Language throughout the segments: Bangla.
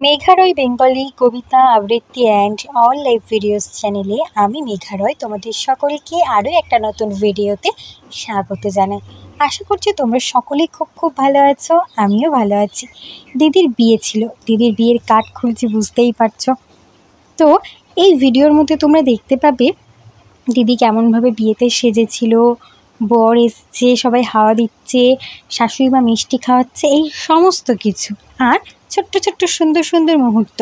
মেঘারয় বেঙ্গলি কবিতা আবৃত্তি অ্যান্ড অল লাইভ ভিডিওস চ্যানেলে আমি মেঘারয় তোমাদের সকলকে আরও একটা নতুন ভিডিওতে স্বাগত জানাই। আশা করছি তোমরা সকলেই খুব ভালো আছো, আমিও ভালো আছি। দিদির বিয়ে ছিল, দিদির বিয়ের কার্ড খুলছি, বুঝতেই পারছো। তো এই ভিডিওর মধ্যে তোমরা দেখতে পাবে দিদি কেমনভাবে বিয়েতে সেজেছিল, বর এসছে, সবাই হাওয়া দিচ্ছে, শাশুড়ি মা মিষ্টি খাওয়াচ্ছে, এই সমস্ত কিছু, আর ছোট্ট ছোট্ট সুন্দর সুন্দর মুহূর্ত।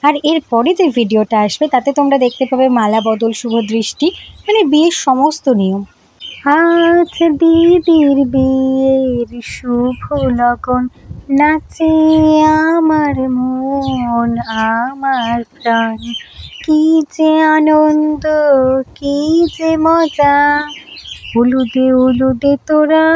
আর এরপরে যে ভিডিওটা আসবে তাতে তোমরা দেখতে পাবে মালা বদল, শুভ দৃষ্টি, মানে বিয়ের সমস্ত নিয়ম। আজ দিদির বিয়ের শুভ লগন, নাচে আমার মন আমার প্রাণ, কি যে আনন্দ কি যে মজা, উলুদে উলুদে তোরা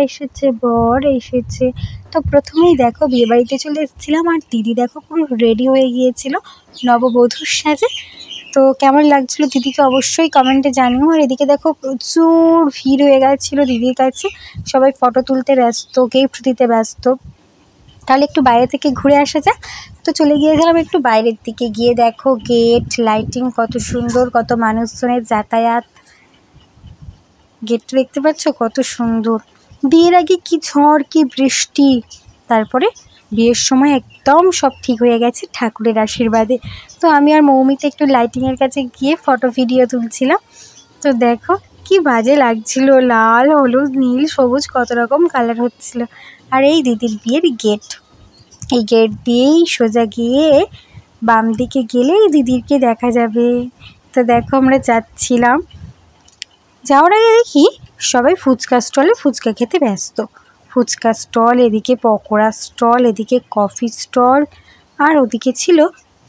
এসেছে, বর এসেছে। তো প্রথমেই দেখো বিয়েবাড়িতে চলে এসেছিলাম, আর দিদি দেখো পুরো রেডি হয়ে গিয়েছিল নববধূর সাজে। তো কেমন লাগছিল দিদিকে অবশ্যই কমেন্টে জানিও। আর এদিকে দেখো প্রচুর ভিড় হয়ে গেছিলো দিদির কাছে, সবাই ফটো তুলতে ব্যস্ত, গিফট দিতে ব্যস্ত। তাহলে একটু বাইরে থেকে ঘুরে আসা যাক। তো চলে গিয়েছিলাম একটু বাইরের দিকে, গিয়ে দেখো গেট লাইটিং কত সুন্দর, কত মানুষজনের যাতায়াত। গেটটা দেখতে পাচ্ছ কত সুন্দর। বিয়ের আগে কি ঝড় কি বৃষ্টি, তারপরে বিয়ের সময় একদম সব ঠিক হয়ে গেছে ঠাকুরের আশীর্বাদে। তো আমি আর মৌমিতে একটু লাইটিংয়ের কাছে গিয়ে ফটো ভিডিও তুলছিলাম। তো দেখো কি বাজে লাগছিল, লাল হলুদ নীল সবুজ কত রকম কালার হচ্ছিল। আর এই দিদির বিয়ের গেট, এই গেট দিয়েই সোজা গিয়ে বাম দিকে গেলেই দিদিরকে দেখা যাবে। তো দেখো আমরা যাচ্ছিলাম, যাওয়ার আগে দেখি সবাই ফুচকা স্টলে ফুচকা খেতে ব্যস্ত। ফুচকা স্টল, এদিকে পকোড়া স্টল, এদিকে কফি স্টল, আর ওদিকে ছিল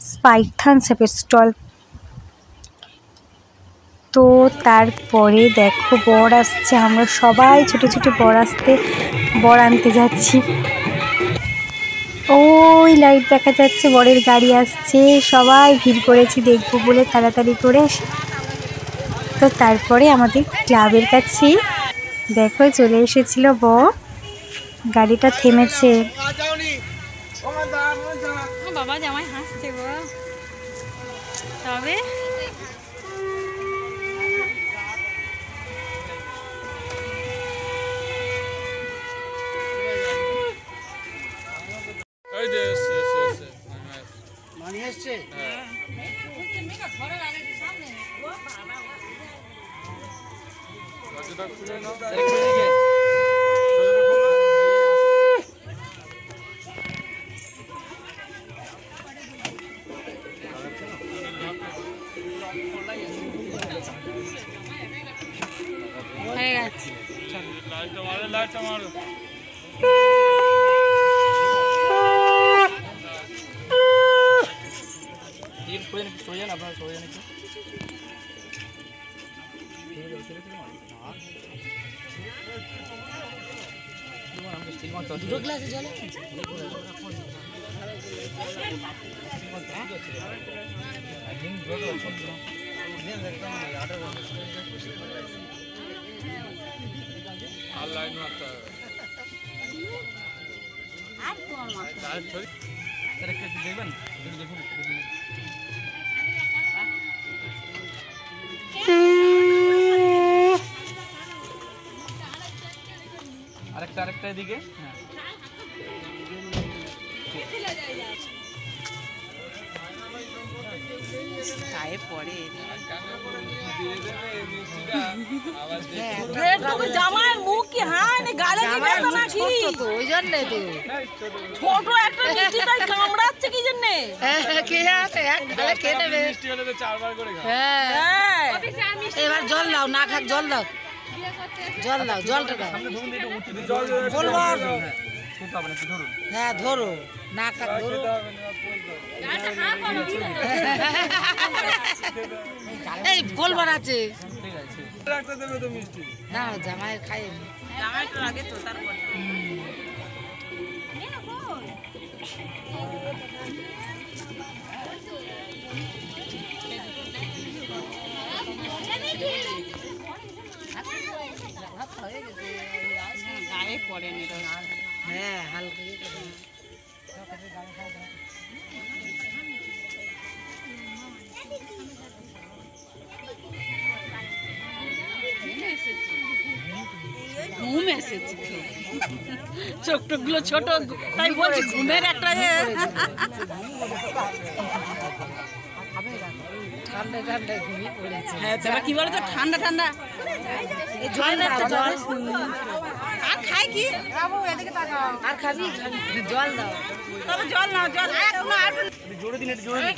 স্প্রাইট থামস আপের স্টল। তো তারপরে দেখো বর আসছে, আমরা সবাই ছুটে ছুটে বর আনতে যাচ্ছি। ওই লাইট দেখা যাচ্ছে, বরের গাড়ি আসছে, সবাই ভিড় করেছি দেখবো বলে তাড়াতাড়ি করে। তো তারপরে আমাদের ক্লাবের কাছে দেখো চলে এসেছিল বর, গাড়িটা থেমেছে। বাবা জামাই হাসছে গো। তবে হয়ে গেছে। দুটো গ্লাসে জল আরেকটা এদিকে গায়ে পড়ে জামাই মুখ কি হানে গালে দিবে তো নাকি, ওই জন্য তো ছোট একটা মিষ্টি তাই কামড়াচ্ছে কি জন্য। কে আছে এক গালে কে নেবে, মিষ্টি হলে তো 4 বার করে খাও। হ্যাঁ এবার জল দাও, না খাক জল দাও, জলটা দাও, বলবো হ্যাঁ ধরো, না খাক ধরো, এই গোল বানাচ্ছে না জামাই খাই, জামাই তো আগে তো তারপর গায়ে পড়েনি। হ্যাঁ হালকা ঘুম এসেছে, চোখ টোকগুলো ছোট, তাই বলছি ঘুমের একটা ঠান্ডা ঠান্ডা ঘুমিয়ে পড়েছে। হ্যাঁ তবে কি বলতো ঠান্ডা ঠান্ডা জল দাও, জল আর খাই কি আর খাবি জল দাও। তবে জল নাও, জল জোরে দিন, একটু জোরে দিন।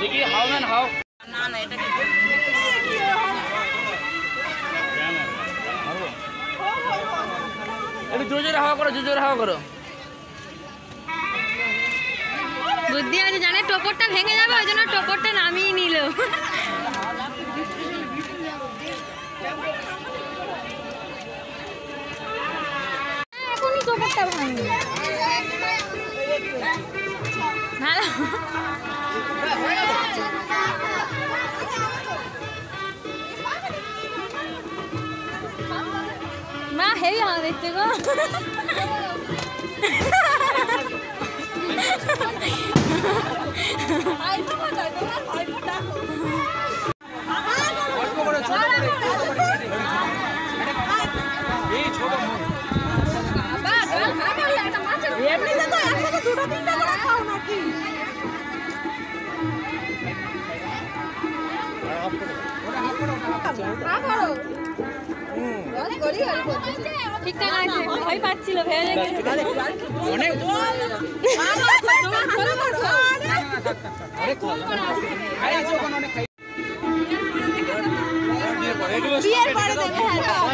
দেখি হাও ম্যান হাও। না না এটা কি একটু জোরে জোরে হাওয়া করো, জোরে জোরে হাওয়া করো। বুদ্ধি আছে, জানে টোপরটা ভেঙে যাবে, ওই জন্য টোপরটা নামিয়ে নিল। এখনই টোপরটা ভাঙবে। ভালো মা হেভি হাওয়া দেখতে গো। এমনিতে তো একসাথে দুটো তিনটা করে খাও নাকি? ঠিকঠাক আছে, ভয় পাচ্ছিল, ভেবে অনেক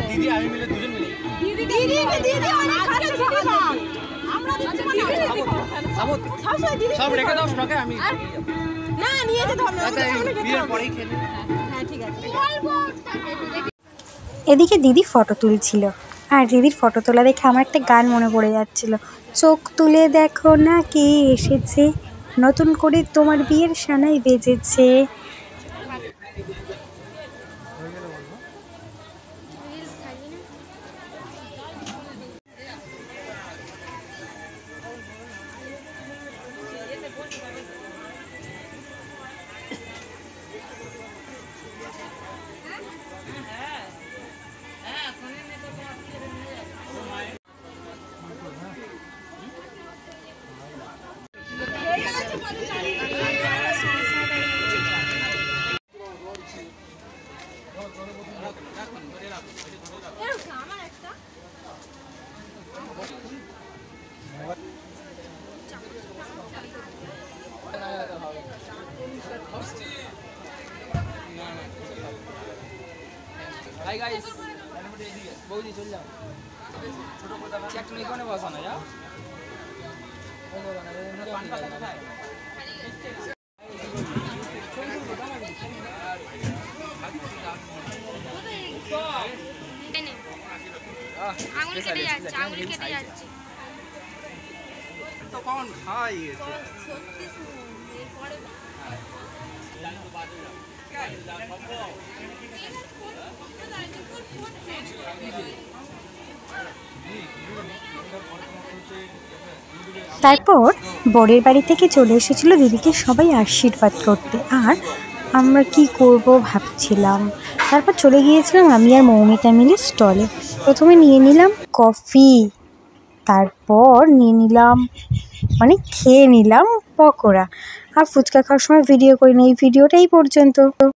দিদি আমি মিলে দুজন মিলে সব রেখে দাও স্টকে, আমি না নিয়ে যেতে হবে না, বিয়ের পরেই খেলে। হ্যাঁ ঠিক আছে। এদিকে দিদি ফটো তুলছিল, আর দিদির ফটো তোলা দেখে আমার একটা গান মনে পড়ে যাচ্ছিল। চোখ তুলে দেখো না কে এসেছে, নতুন করে তোমার বিয়ের সানাই বেজেছে। হাই গাইস, বৌদি চল যাও। চেক তুমি কোনে বসা না যাও। আঙুল কেটে যাচ্ছে, আঙুল কেটে যাচ্ছে। তো কখন খাওয়াই তারপর বরের বাড়ি থেকে চলে এসেছিল দিদিকে সবাই আশীর্বাদ করতে, আর আমরা কি করব ভাবছিলাম। তারপর চলে গিয়েছিলাম আমি আর মৌমিতা মিলে স্টলে। প্রথমে নিয়ে নিলাম কফি, তারপর নিয়ে নিলাম খেয়ে নিলাম পকোড়া, আর ফুচকা খাওয়ার সময় ভিডিও করি না। এই ভিডিওটা এই পর্যন্ত।